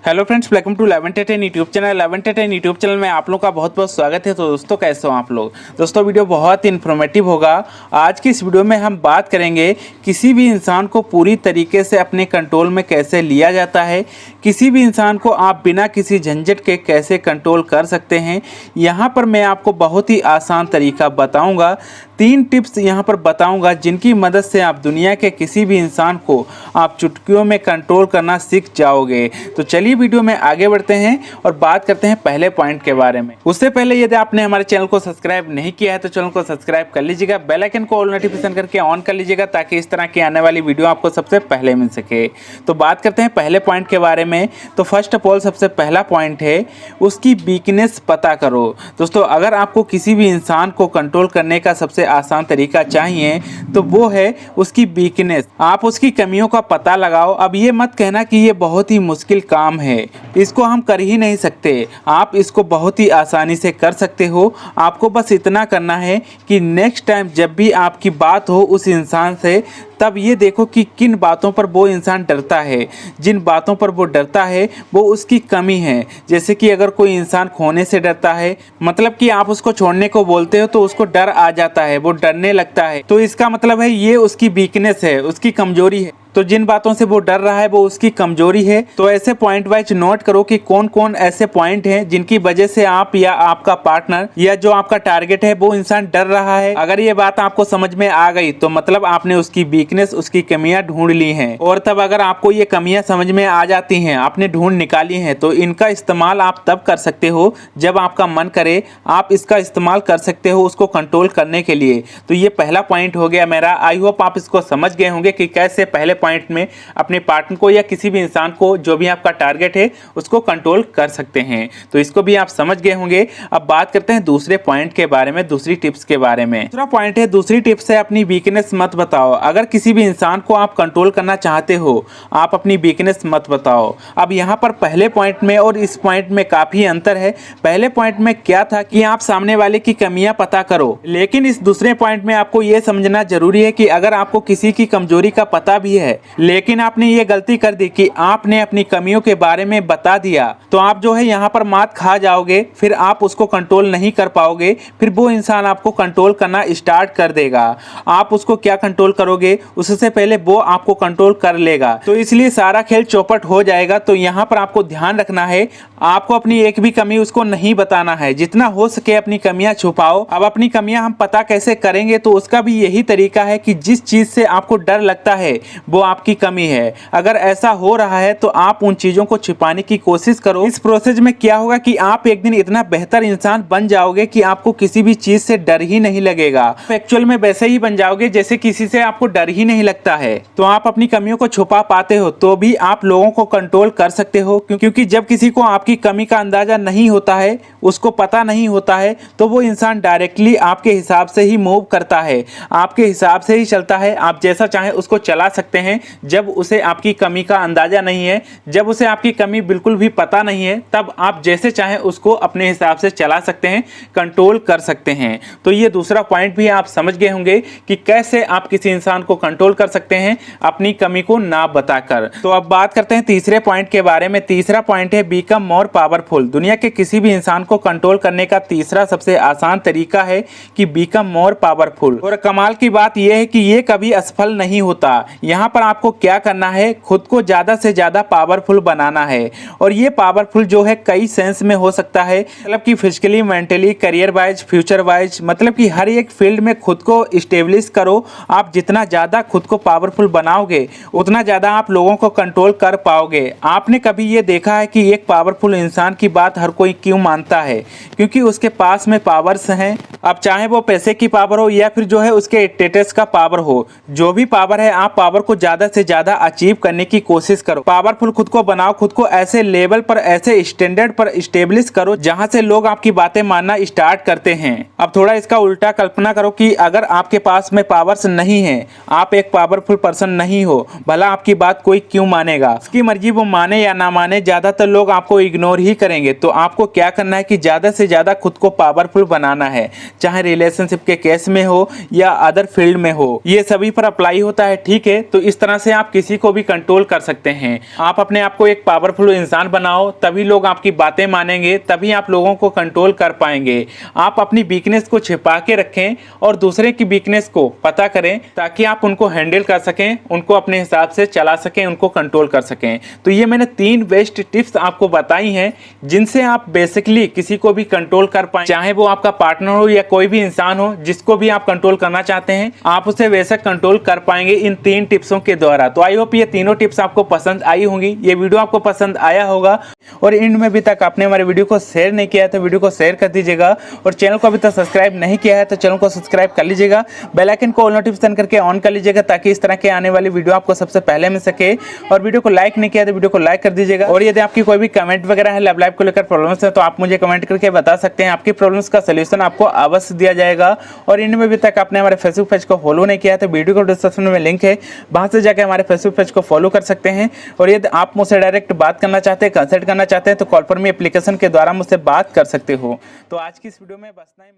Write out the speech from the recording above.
Hello friends, welcome to 1110 YouTube channel. 1110 YouTube channel में आप लोगों का बहुत बहुत स्वागत है। तो दोस्तों, कैसे हो आप लोग? दोस्तों, वीडियो बहुत इन्फॉर्मेटिव होगा। आज की इस वीडियो में हम बात करेंगे किसी भी इंसान को पूरी तरीके से अपने कंट्रोल में कैसे लिया जाता है, किसी भी इंसान को आप बिना किसी झंझट के कैसे कंट्रोल कर सकते हैं। यहाँ पर मैं आपको बहुत ही आसान तरीका बताऊँगा। 3 टिप्स यहाँ पर बताऊँगा जिनकी मदद से आप दुनिया के किसी भी इंसान को आप चुटकियों में कंट्रोल करना सीख जाओगे। तो चलिए वीडियो में आगे बढ़ते हैं और बात करते हैं पहले पॉइंट के बारे में। उससे पहले यदि आपने हमारे चैनल को सब्सक्राइब नहीं किया है तो चैनल को सब्सक्राइब कर लीजिएगा, बेल आइकन को ऑल नोटिफिकेशन करके ऑन कर लीजिएगा ताकि इस तरह की आने वाली वीडियो आपको सबसे पहले मिल सके। तो बात करते हैं पहले पॉइंट के बारे में। तो फर्स्ट ऑफ ऑल सबसे पहला पॉइंट है उसकी वीकनेस पता करो। दोस्तों, अगर आपको किसी भी इंसान को कंट्रोल करने का सबसे आसान तरीका चाहिए तो वो है उसकी वीकनेस। आप उसकी कमियों का पता लगाओ। अब ये मत कहना कि ये बहुत ही मुश्किल काम है, इसको हम कर ही नहीं सकते। आप इसको बहुत ही आसानी से कर सकते हो। आपको बस इतना करना है कि नेक्स्ट टाइम जब भी आपकी बात हो उस इंसान से, तब ये देखो कि किन बातों पर वो इंसान डरता है। जिन बातों पर वो डरता है वो उसकी कमी है। जैसे कि अगर कोई इंसान खोने से डरता है, मतलब कि आप उसको छोड़ने को बोलते हो तो उसको डर आ जाता है, वो डरने लगता है, तो इसका मतलब है ये उसकी वीकनेस है, उसकी कमजोरी है। तो जिन बातों से वो डर रहा है वो उसकी कमजोरी है। तो ऐसे पॉइंट वाइज नोट करो कि कौन कौन ऐसे पॉइंट हैं जिनकी वजह से आप या आपका पार्टनर या जो आपका टारगेट है वो इंसान डर रहा है। अगर ये बात आपको समझ में आ गई तो मतलब आपने उसकी वीकनेस, उसकी कमियां ढूंढ ली हैं। और तब अगर आपको ये कमियां समझ में आ जाती हैं, आपने ढूंढ निकाली हैं, तो इनका इस्तेमाल आप तब कर सकते हो जब आपका मन करे। आप इसका इस्तेमाल कर सकते हो उसको कंट्रोल करने के लिए। तो ये पहला पॉइंट हो गया मेरा। आई होप आप इसको समझ गए होंगे कि कैसे पहले पॉइंट में अपने पार्टनर को या किसी भी इंसान को, जो भी आपका टारगेट है, उसको कंट्रोल कर सकते हैं। तो इसको भी आप समझ गए होंगे। अब बात करते हैं दूसरे पॉइंट के बारे में, दूसरी टिप्स के बारे में। दूसरा पॉइंट है, दूसरी टिप्स है अपनी वीकनेस मत बताओ। अगर किसी भी इंसान को आप कंट्रोल करना चाहते हो, आप अपनी वीकनेस मत बताओ। अब यहाँ पर पहले पॉइंट में और इस पॉइंट में काफी अंतर है। पहले पॉइंट में क्या था कि आप सामने वाले की कमियां पता करो, लेकिन इस दूसरे पॉइंट में आपको यह समझना जरूरी है कि अगर आपको किसी की कमजोरी का पता भी है लेकिन आपने ये गलती कर दी कि आपने अपनी कमियों के बारे में बता दिया, तो आप जो है यहाँ पर मात खा जाओगे। फिर आप उसको कंट्रोल नहीं कर पाओगे। फिर वो इंसान आपको कंट्रोल करना स्टार्ट कर देगा। आप उसको क्या कंट्रोल करोगे, उससे पहले वो आपको कंट्रोल कर लेगा। तो इसलिए सारा खेल चौपट हो जाएगा। तो यहाँ पर आपको ध्यान रखना है, आपको अपनी एक भी कमी उसको नहीं बताना है। जितना हो सके अपनी कमियां छुपाओ। अब अपनी कमियां हम पता कैसे करेंगे, तो उसका भी यही तरीका है कि जिस चीज से आपको डर लगता है वो आपकी कमी है। अगर ऐसा हो रहा है तो आप उन चीजों को छिपाने की कोशिश करो। इस प्रोसेस में क्या होगा कि आप एक दिन इतना बेहतर इंसान बन जाओगे कि आपको किसी भी चीज से डर ही नहीं लगेगा। एक्चुअल में वैसे ही बन जाओगे जैसे किसी से आपको डर ही नहीं लगता है। तो आप अपनी कमियों को छुपा पाते हो तो भी आप लोगों को कंट्रोल कर सकते हो, क्योंकि जब किसी को आपकी कमी का अंदाजा नहीं होता है, उसको पता नहीं होता है, तो वो इंसान डायरेक्टली आपके हिसाब से ही मूव करता है, आपके हिसाब से ही चलता है। आप जैसा चाहे उसको चला सकते हैं। जब उसे आपकी कमी का अंदाजा नहीं है, जब उसे आपकी कमी बिल्कुल भी पता नहीं है, तब आप जैसे चाहे उसको अपने हिसाब से चला सकते हैं, कंट्रोल कर सकते हैं। तो ये दूसरा पॉइंट भी आप समझ गए होंगे कि कैसे आप किसी इंसान को कंट्रोल कर सकते हैं अपनी कमी को ना बताकर। तो अब बात करते हैं तीसरे पॉइंट के बारे में। तीसरा पॉइंट है बीकम मोर पावरफुल। दुनिया के किसी भी इंसान को कंट्रोल करने का तीसरा सबसे आसान तरीका है कि बीकम मोर पावरफुल। और कमाल की बात यह है कि ये कभी असफल नहीं होता। यहाँ पर आपको क्या करना है, खुद को ज्यादा से ज्यादा पावरफुल बनाना है। और ये पावरफुल जो है कई सेंस में हो सकता है, मतलब कि physically, mentally, career wise, future wise, मतलब कि हर एक फील्ड में खुद को स्टेब्लिश करो। आप जितना ज्यादा खुद को पावरफुल बनाओगे उतना ज्यादा आप लोगों को कंट्रोल कर पाओगे। आपने कभी ये देखा है कि एक पावरफुल इंसान की बात हर कोई क्यों मानता है? क्योंकि उसके पास में पावर्स हैं। अब चाहे वो पैसे की पावर हो या फिर जो है उसके स्टेटस का पावर हो, जो भी पावर है, आप पावर को ज्यादा से ज्यादा अचीव करने की कोशिश करो। पावरफुल खुद को बनाओ, खुद को ऐसे लेवल पर, ऐसे स्टैंडर्ड पर स्टेब्लिश करो जहां से लोग आपकी बातें मानना स्टार्ट करते हैं। अब थोड़ा इसका उल्टा कल्पना करो कि अगर आपके पास में पावर्स नहीं है, आप एक पावरफुल पर्सन नहीं हो, भला आपकी बात कोई क्यों मानेगा? उसकी मर्जी, वो माने या ना माने, ज्यादातर लोग आपको इग्नोर ही करेंगे। तो आपको क्या करना है कि ज्यादा से ज्यादा खुद को पावरफुल बनाना है, चाहे रिलेशनशिप के केस में हो या अदर फील्ड में हो। ये सभी पर अप्लाई होता है, ठीक है? तो इस तरह से आप किसी को भी कंट्रोल कर सकते हैं। आप अपने आप को एक पावरफुल इंसान बनाओ, तभी लोग आपकी बातें मानेंगे, तभी आप लोगों को कंट्रोल कर पाएंगे। आप अपनी वीकनेस को छिपा के रखें और दूसरे की वीकनेस को पता करें, ताकि आप उनको हैंडल कर सकें, उनको अपने हिसाब से चला सकें, उनको कंट्रोल कर सकें। तो ये मैंने 3 बेस्ट टिप्स आपको बताई हैं, जिनसे आप बेसिकली किसी को भी कंट्रोल कर पाए, चाहे वो आपका पार्टनर हो या कोई भी इंसान हो, जिसको भी आप कंट्रोल करना चाहते हैं, आप उसे वैसे कंट्रोल कर पाएंगे इन 3 टिप्सों के द्वारा। तो आई होप ये तीनों टिप्स आपको पसंद आई होंगी, ये वीडियो आपको पसंद आया होगा। और एंड में अभी तक आपने हमारे वीडियो को शेयर नहीं किया है तो वीडियो को शेयर कर दीजिएगा, और चैनल को अभी तक सब्सक्राइब नहीं किया है तो चैनल को सब्सक्राइब कर लीजिएगा, बेल आइकन को ऑल नोटिफिकेशन करके ऑन कर लीजिएगा, ताकि इस तरह के आने वाली वीडियो आपको सबसे पहले मिल सके। और वीडियो को लाइक नहीं किया तो वीडियो को लाइक कर दीजिएगा। और यदि आपकी कोई भी कमेंट वगैरह है लव लाइफ को लेकर प्रॉब्लम्स है, तो आप मुझे कमेंट करके बता सकते हैं, आपकी प्रॉब्लम्स का सोल्यूशन आपको अवश्य दिया जाएगा। और इनमें अभी तक आपने हमारे फेसबुक पेज को फॉलो नहीं किया तो वीडियो को डिस्क्रिप्शन में लिंक है, वहां से जाकर हमारे फेसबुक पेज को फॉलो कर सकते हैं। और यदि आप मुझसे डायरेक्ट बात करना चाहते हैं, कंसल्ट करना चाहते हैं, तो कॉल पर मी एप्लीकेशन के द्वारा मुझसे बात कर सकते हो। तो आज की इस वीडियो में बस इतना ही।